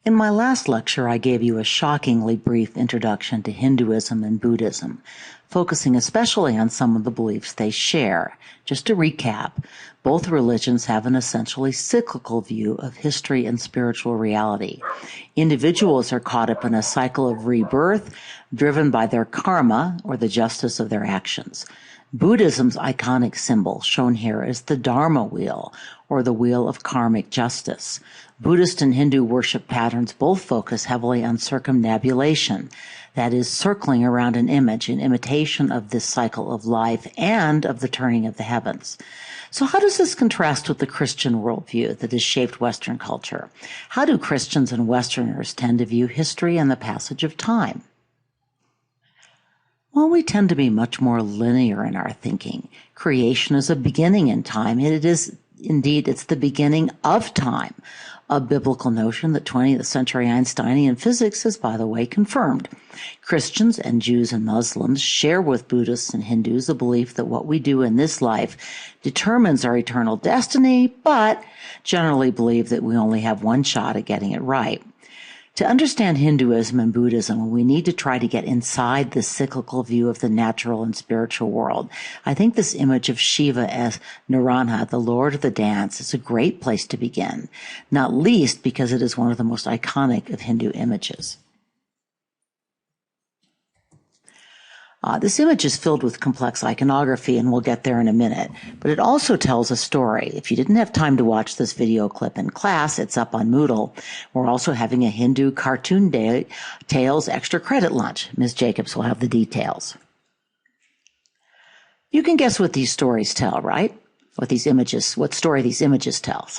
In my last lecture, I gave you a shockingly brief introduction to Hinduism and Buddhism, focusing especially on some of the beliefs they share. Just to recap, both religions have an essentially cyclical view of history and spiritual reality. Individuals are caught up in a cycle of rebirth, driven by their karma, or the justice of their actions. Buddhism's iconic symbol, shown here, is the Dharma wheel, or the wheel of karmic justice. Buddhist and Hindu worship patterns both focus heavily on circumnavigation, that is, circling around an image in imitation of this cycle of life and of the turning of the heavens. So how does this contrast with the Christian worldview that has shaped Western culture? How do Christians and Westerners tend to view history and the passage of time? Well, we tend to be much more linear in our thinking. Creation is a beginning in time, and it's the beginning of time, a biblical notion that 20th century Einsteinian physics has, by the way, confirmed. Christians and Jews and Muslims share with Buddhists and Hindus the belief that what we do in this life determines our eternal destiny, but generally believe that we only have one shot at getting it right. To understand Hinduism and Buddhism, we need to try to get inside this cyclical view of the natural and spiritual world. I think this image of Shiva as Naranja, the Lord of the Dance, is a great place to begin, not least because it is one of the most iconic of Hindu images. This image is filled with complex iconography, and we'll get there in a minute, but it also tells a story. If you didn't have time to watch this video clip in class, it's up on Moodle. We're also having a Hindu Cartoon Day Tales extra credit lunch. Ms. Jacobs will have the details. You can guess what these stories tell, right? What story these images tell,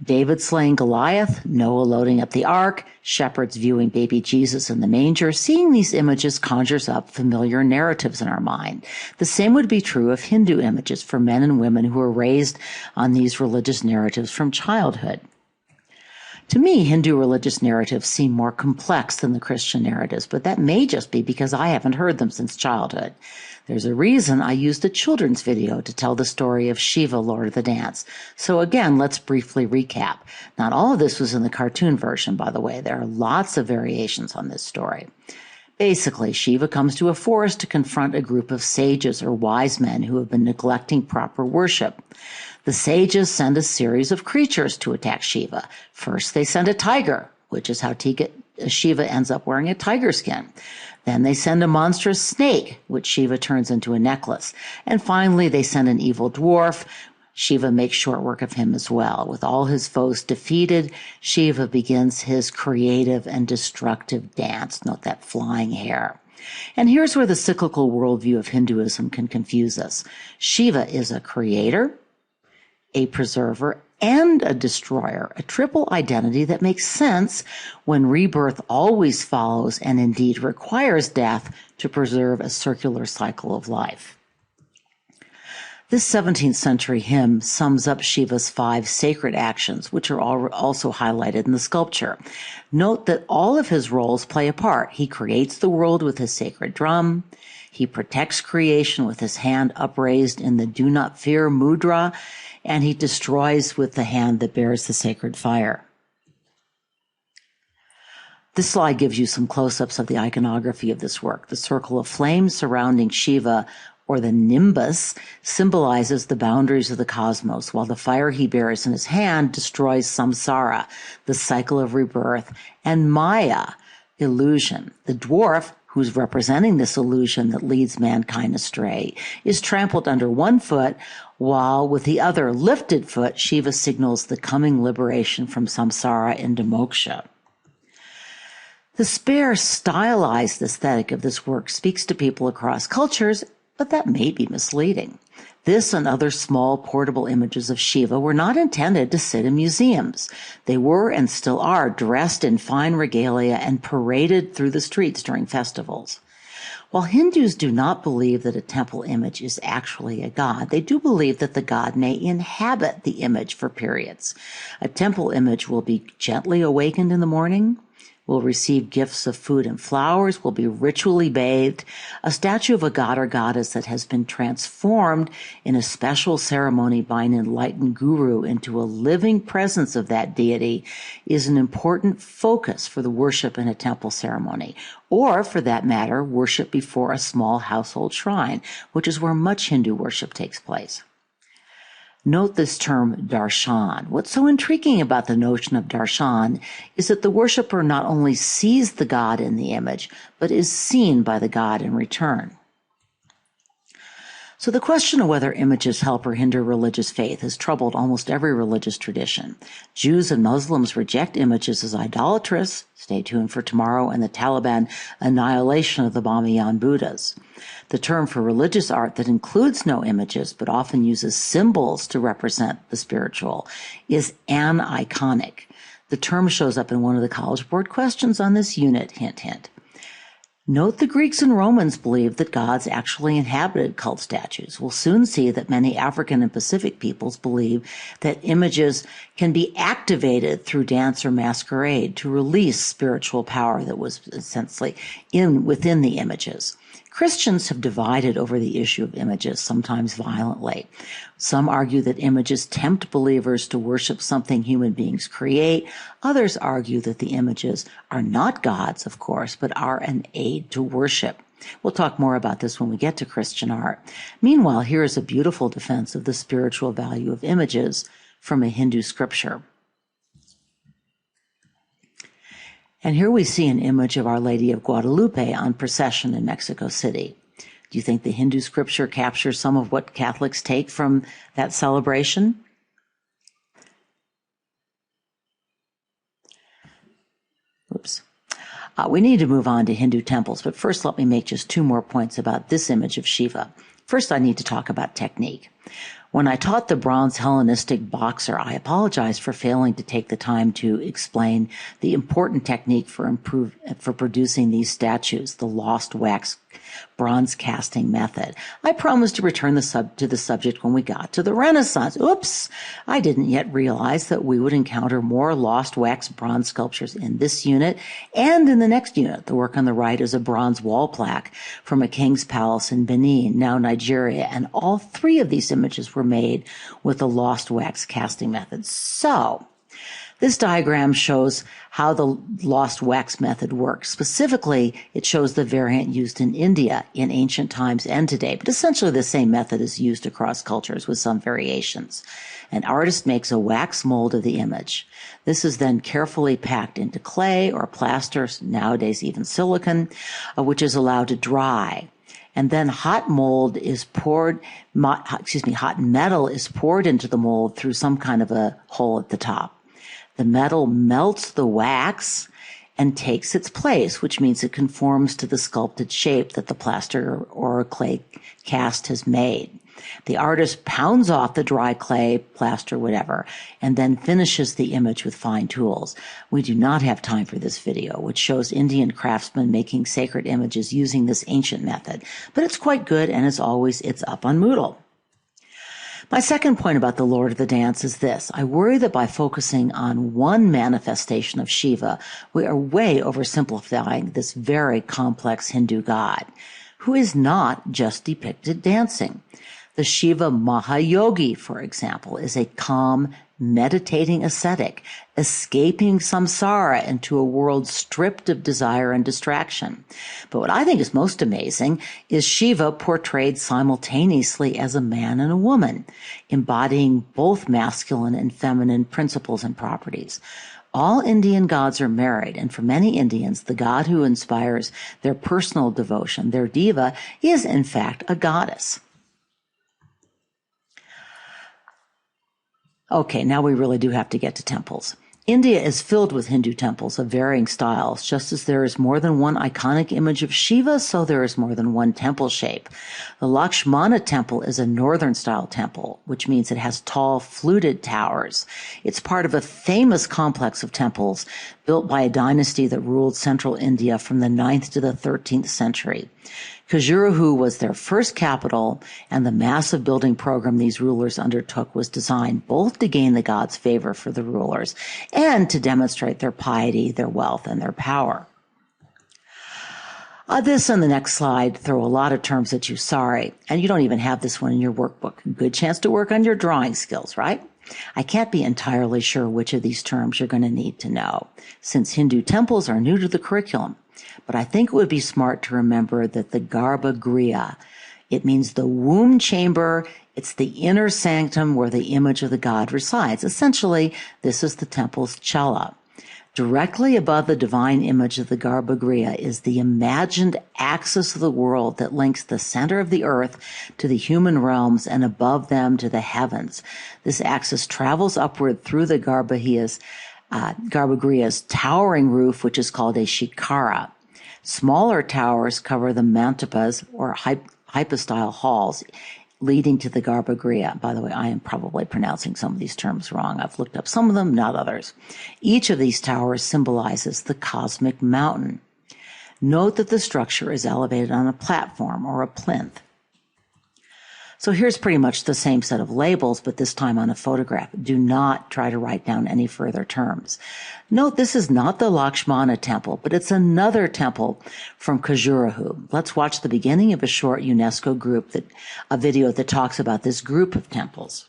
David slaying Goliath, Noah loading up the ark, shepherds viewing baby Jesus in the manger. Seeing these images conjures up familiar narratives in our mind. The same would be true of Hindu images for men and women who are raised on these religious narratives from childhood. To me, Hindu religious narratives seem more complex than the Christian narratives, but that may just be because I haven't heard them since childhood. There's a reason I used a children's video to tell the story of Shiva, Lord of the Dance. So again, let's briefly recap. Not all of this was in the cartoon version, by the way. There are lots of variations on this story. Basically, Shiva comes to a forest to confront a group of sages or wise men who have been neglecting proper worship. The sages send a series of creatures to attack Shiva. First, they send a tiger, which is how Shiva ends up wearing a tiger skin. Then they send a monstrous snake, which Shiva turns into a necklace. And finally, they send an evil dwarf. Shiva makes short work of him as well. With all his foes defeated, Shiva begins his creative and destructive dance. Note that flying hair. And here's where the cyclical worldview of Hinduism can confuse us. Shiva is a creator, a preserver, and a destroyer, a triple identity that makes sense when rebirth always follows and indeed requires death to preserve a circular cycle of life. This 17th century hymn sums up Shiva's 5 sacred actions, which are also highlighted in the sculpture. Note that all of his roles play a part. He creates the world with his sacred drum. He protects creation with his hand upraised in the do not fear mudra, and he destroys with the hand that bears the sacred fire. This slide gives you some close-ups of the iconography of this work. The circle of flames surrounding Shiva, or the nimbus, symbolizes the boundaries of the cosmos, while the fire he bears in his hand destroys samsara, the cycle of rebirth, and maya, illusion. The dwarf, who's representing this illusion that leads mankind astray, is trampled under one foot, while with the other lifted foot, Shiva signals the coming liberation from samsara into moksha. The spare, stylized aesthetic of this work speaks to people across cultures, but that may be misleading. This and other small portable images of Shiva were not intended to sit in museums. They were and still are dressed in fine regalia and paraded through the streets during festivals. While Hindus do not believe that a temple image is actually a god, they do believe that the god may inhabit the image for periods. A temple image will be gently awakened in the morning, will receive gifts of food and flowers, will be ritually bathed. A statue of a god or goddess that has been transformed in a special ceremony by an enlightened guru into a living presence of that deity is an important focus for the worship in a temple ceremony, or for that matter, worship before a small household shrine, which is where much Hindu worship takes place. Note this term darshan. What's so intriguing about the notion of darshan is that the worshiper not only sees the god in the image, but is seen by the god in return. So the question of whether images help or hinder religious faith has troubled almost every religious tradition. Jews and Muslims reject images as idolatrous. Stay tuned for tomorrow and the Taliban annihilation of the Bamiyan Buddhas. The term for religious art that includes no images but often uses symbols to represent the spiritual is aniconic. The term shows up in one of the College Board questions on this unit, hint, hint. Note the Greeks and Romans believed that gods actually inhabited cult statues. We'll soon see that many African and Pacific peoples believe that images can be activated through dance or masquerade to release spiritual power that was essentially within the images. Christians have divided over the issue of images, sometimes violently. Some argue that images tempt believers to worship something human beings create. Others argue that the images are not gods, of course, but are an aid to worship. We'll talk more about this when we get to Christian art. Meanwhile, here is a beautiful defense of the spiritual value of images from a Hindu scripture. And here we see an image of Our Lady of Guadalupe on procession in Mexico City. Do you think the Hindu scripture captures some of what Catholics take from that celebration? Oops. We need to move on to Hindu temples, but first let me make just two more points about this image of Shiva. First, I need to talk about technique. When I taught the bronze Hellenistic boxer, I apologized for failing to take the time to explain the important technique for producing these statues, the lost wax bronze casting method. I promised to return to the subject when we got to the Renaissance. Oops! I didn't yet realize that we would encounter more lost wax bronze sculptures in this unit and in the next unit. The work on the right is a bronze wall plaque from a king's palace in Benin, now Nigeria, and all three of these images were made with the lost wax casting method. So, this diagram shows how the lost wax method works. Specifically, it shows the variant used in India in ancient times and today, but essentially the same method is used across cultures with some variations. An artist makes a wax mold of the image. This is then carefully packed into clay or plaster, nowadays even silicon, which is allowed to dry. And then hot metal is poured into the mold through some kind of a hole at the top. The metal melts the wax and takes its place, which means it conforms to the sculpted shape that the plaster or clay cast has made. The artist pounds off the dry clay, plaster, whatever, and then finishes the image with fine tools. We do not have time for this video, which shows Indian craftsmen making sacred images using this ancient method, but it's quite good, and as always, it's up on Moodle. My second point about the Lord of the Dance is this. I worry that by focusing on one manifestation of Shiva, we are way oversimplifying this very complex Hindu god, who is not just depicted dancing. The Shiva Mahayogi, for example, is a calm, meditating ascetic, escaping samsara into a world stripped of desire and distraction. But what I think is most amazing is Shiva portrayed simultaneously as a man and a woman, embodying both masculine and feminine principles and properties. All Indian gods are married, and for many Indians, the god who inspires their personal devotion, their diva, is in fact a goddess. Okay, now we really do have to get to temples. India is filled with Hindu temples of varying styles. Just as there is more than one iconic image of Shiva, so there is more than one temple shape. The Lakshmana Temple is a northern-style temple, which means it has tall, fluted towers. It's part of a famous complex of temples built by a dynasty that ruled central India from the 9th to the 13th century. Khajuraho was their first capital, and the massive building program these rulers undertook was designed both to gain the gods' favor for the rulers and to demonstrate their piety, their wealth, and their power. This and the next slide throw a lot of terms at you, sorry, and you don't even have this one in your workbook. Good chance to work on your drawing skills, right? I can't be entirely sure which of these terms you're going to need to know, since Hindu temples are new to the curriculum. But I think it would be smart to remember that the Garbhagriha, it means the womb chamber. It's the inner sanctum where the image of the god resides. Essentially, this is the temple's cella. Directly above the divine image of the Garbhagriha is the imagined axis of the world that links the center of the earth to the human realms and above them to the heavens. This axis travels upward through the Garbhagriha's towering roof, which is called a shikara. Smaller towers cover the mantapas, or hypostyle halls, leading to the Garbhagriha. By the way, I am probably pronouncing some of these terms wrong. I've looked up some of them, not others. Each of these towers symbolizes the cosmic mountain. Note that the structure is elevated on a platform or a plinth. So here's pretty much the same set of labels, but this time on a photograph. Do not try to write down any further terms. Note this is not the Lakshmana Temple, but it's another temple from Khajuraho. Let's watch the beginning of a short UNESCO a video that talks about this group of temples.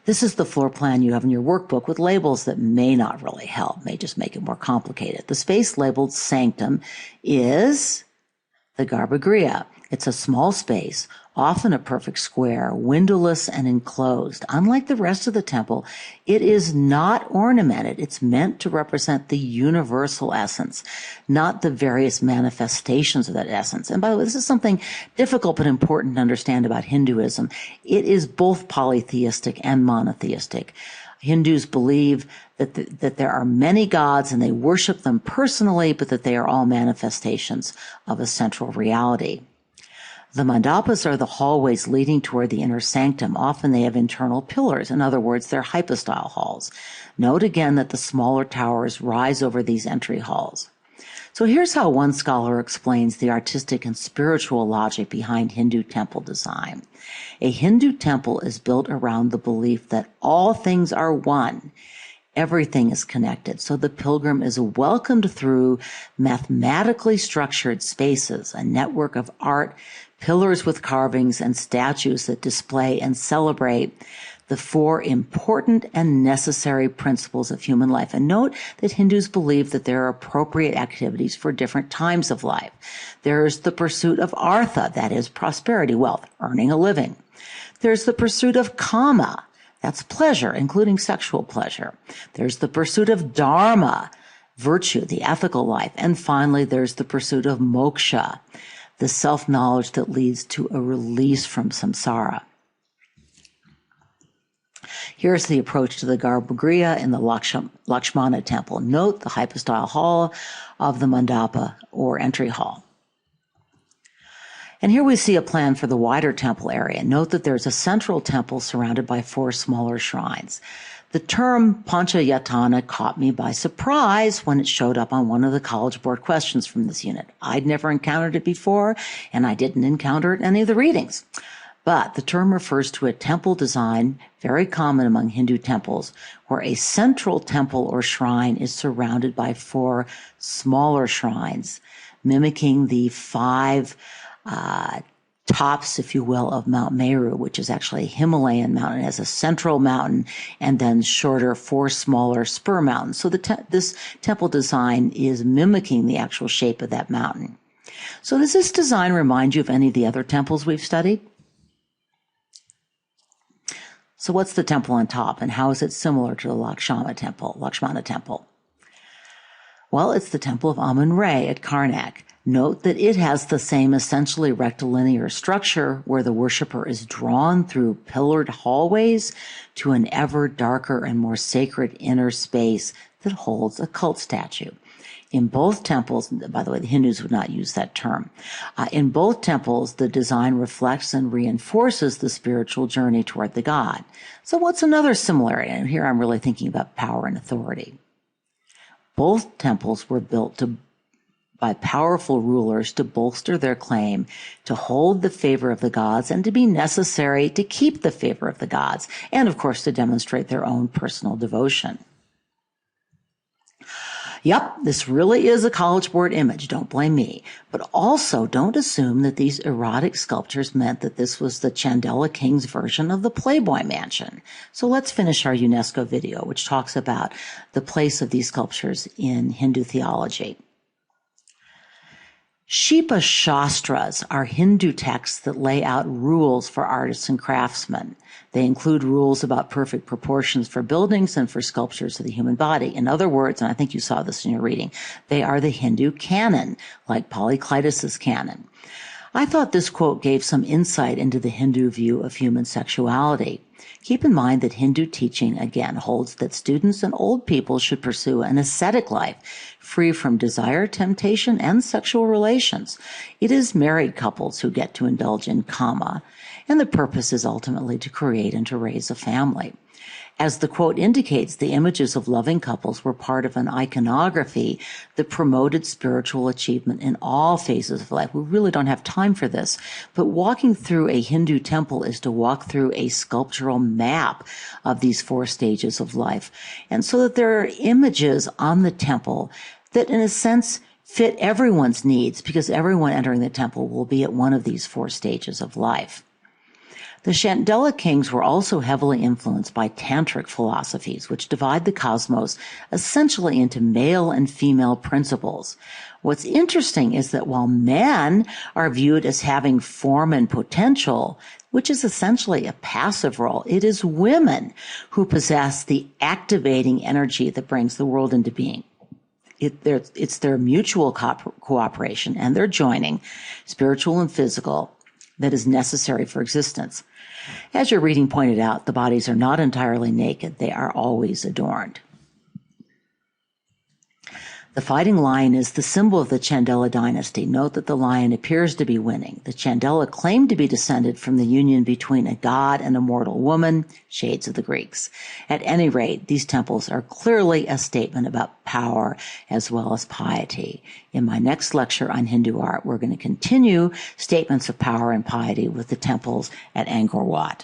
This is the floor plan you have in your workbook with labels that may not really help, may just make it more complicated. The space labeled sanctum is the Garbhagriha. It's a small space, often a perfect square, windowless and enclosed. Unlike the rest of the temple, it is not ornamented. It's meant to represent the universal essence, not the various manifestations of that essence. And by the way, this is something difficult but important to understand about Hinduism. It is both polytheistic and monotheistic. Hindus believe that there are many gods and they worship them personally, but that they are all manifestations of a central reality. The mandapas are the hallways leading toward the inner sanctum. Often they have internal pillars. In other words, they're hypostyle halls. Note again that the smaller towers rise over these entry halls. So here's how one scholar explains the artistic and spiritual logic behind Hindu temple design. A Hindu temple is built around the belief that all things are one. Everything is connected, so the pilgrim is welcomed through mathematically structured spaces, a network of art, pillars with carvings, and statues that display and celebrate the four important and necessary principles of human life. And note that Hindus believe that there are appropriate activities for different times of life. There's the pursuit of artha, that is prosperity, wealth, earning a living. There's the pursuit of kama, that's pleasure, including sexual pleasure. There's the pursuit of dharma, virtue, the ethical life. And finally, there's the pursuit of moksha, the self-knowledge that leads to a release from samsara. Here's the approach to the Garbhagriha in the Lakshmana Temple. Note the hypostyle hall of the mandapa, or entry hall. And here we see a plan for the wider temple area. Note that there's a central temple surrounded by four smaller shrines. The term Panchayatana caught me by surprise when it showed up on one of the College Board questions from this unit. I'd never encountered it before, and I didn't encounter it in any of the readings. But the term refers to a temple design very common among Hindu temples, where a central temple or shrine is surrounded by four smaller shrines, mimicking the five tops, if you will, of Mount Meru, which is actually a Himalayan mountain. It has a central mountain and then shorter, four smaller spur mountains. So this temple design is mimicking the actual shape of that mountain. So does this design remind you of any of the other temples we've studied? So what's the temple on top, and how is it similar to the Lakshmana Temple? Well, it's the Temple of Amun-Re at Karnak. Note that it has the same essentially rectilinear structure where the worshiper is drawn through pillared hallways to an ever darker and more sacred inner space that holds a cult statue. In both temples, by the way, the Hindus would not use that term. In both temples, the design reflects and reinforces the spiritual journey toward the god. So what's another similarity? And here I'm really thinking about power and authority. Both temples were built to by powerful rulers to bolster their claim to hold the favor of the gods and to be necessary to keep the favor of the gods, and of course to demonstrate their own personal devotion. Yep, this really is a College Board image, don't blame me. But also don't assume that these erotic sculptures meant that this was the Chandela King's version of the Playboy Mansion. So let's finish our UNESCO video, which talks about the place of these sculptures in Hindu theology. Shipa Shastras are Hindu texts that lay out rules for artists and craftsmen. They include rules about perfect proportions for buildings and for sculptures of the human body. In other words, and I think you saw this in your reading, they are the Hindu canon, like Polyclitus's canon. I thought this quote gave some insight into the Hindu view of human sexuality. Keep in mind that Hindu teaching, again, holds that students and old people should pursue an ascetic life, free from desire, temptation, and sexual relations. It is married couples who get to indulge in kama, and the purpose is ultimately to create and to raise a family. As the quote indicates, the images of loving couples were part of an iconography that promoted spiritual achievement in all phases of life. We really don't have time for this, but walking through a Hindu temple is to walk through a sculptural map of these 4 stages of life. And so that there are images on the temple that, in a sense, fit everyone's needs, because everyone entering the temple will be at one of these 4 stages of life. The Chandela kings were also heavily influenced by tantric philosophies, which divide the cosmos essentially into male and female principles. What's interesting is that while men are viewed as having form and potential, which is essentially a passive role, it is women who possess the activating energy that brings the world into being. It's their mutual cooperation and their joining, spiritual and physical, that is necessary for existence. As your reading pointed out, the bodies are not entirely naked. They are always adorned. The fighting lion is the symbol of the Chandela dynasty. Note that the lion appears to be winning. The Chandela claim to be descended from the union between a god and a mortal woman, shades of the Greeks. At any rate, these temples are clearly a statement about power as well as piety. In my next lecture on Hindu art, we're going to continue statements of power and piety with the temples at Angkor Wat.